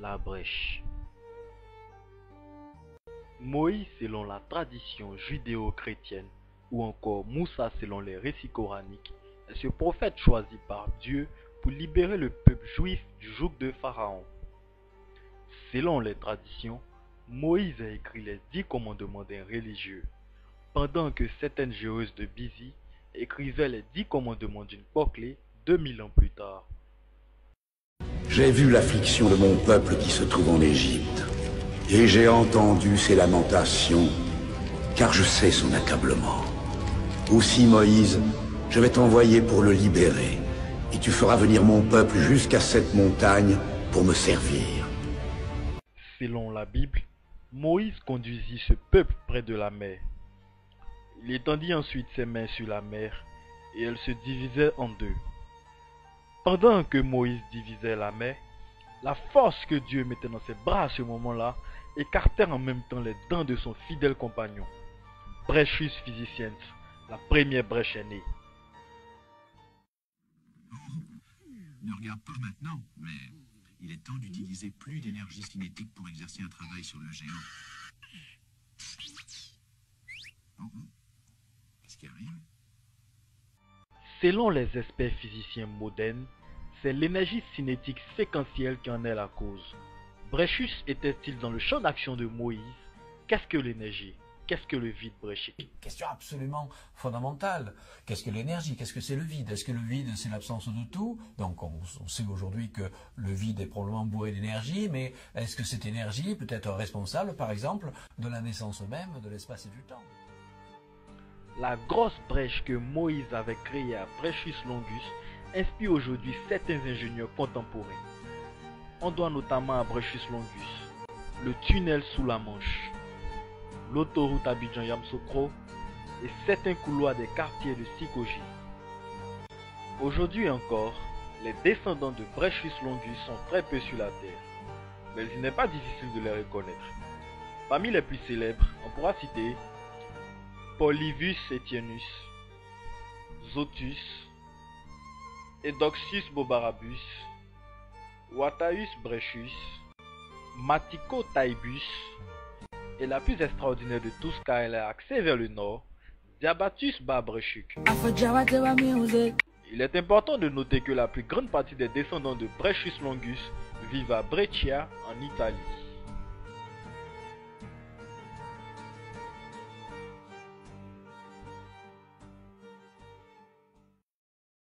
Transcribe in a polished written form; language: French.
La brèche. Moïse selon la tradition judéo-chrétienne ou encore Moussa selon les récits coraniques est ce prophète choisi par Dieu pour libérer le peuple juif du joug de Pharaon. Selon les traditions, Moïse a écrit les 10 commandements d'un religieux, pendant que certaines joueuses de Bizi écrivaient les 10 commandements d'une Poclé 2000 ans plus tard. J'ai vu l'affliction de mon peuple qui se trouve en Égypte, et j'ai entendu ses lamentations, car je sais son accablement. Aussi, Moïse, je vais t'envoyer pour le libérer, et tu feras venir mon peuple jusqu'à cette montagne pour me servir. Selon la Bible, Moïse conduisit ce peuple près de la mer. Il étendit ensuite ses mains sur la mer, et elle se divisait en deux. Pendant que Moïse divisait la mer, la force que Dieu mettait dans ses bras à ce moment-là écartait en même temps les dents de son fidèle compagnon. Brechus physiciens, la première brèche est née. Ne regarde pas maintenant, mais il est temps d'utiliser plus d'énergie cinétique pour exercer un travail sur le géant. Qu'est-ce qui arrive? Selon les experts physiciens modernes, c'est l'énergie cinétique séquentielle qui en est la cause. Brechus était-il dans le champ d'action de Moïse? Qu'est-ce que l'énergie? Qu'est-ce que le vide bréchique? Question absolument fondamentale. Qu'est-ce que l'énergie? Qu'est-ce que c'est le vide? Est-ce que le vide, c'est l'absence de tout? Donc on sait aujourd'hui que le vide est probablement bourré d'énergie, mais est-ce que cette énergie peut être responsable, par exemple, de la naissance même de l'espace et du temps? La grosse brèche que Moïse avait créée à Brechus Longus inspire aujourd'hui certains ingénieurs contemporains. On doit notamment à Brechus Longus le tunnel sous la Manche, l'autoroute Abidjan-Yamoussoukro et certains couloirs des quartiers de Sikoji. Aujourd'hui encore, les descendants de Brechus Longus sont très peu sur la terre, mais il n'est pas difficile de les reconnaître. Parmi les plus célèbres, on pourra citer Polyvus Etiennus, Zotus, Eudoxius Bobarabus, Wataeus Brechus, Matico Taibus, et la plus extraordinaire de tous car elle a accès vers le nord, Diabatus Barbrechuk. Il est important de noter que la plus grande partie des descendants de Brechus Longus vivent à Brescia en Italie.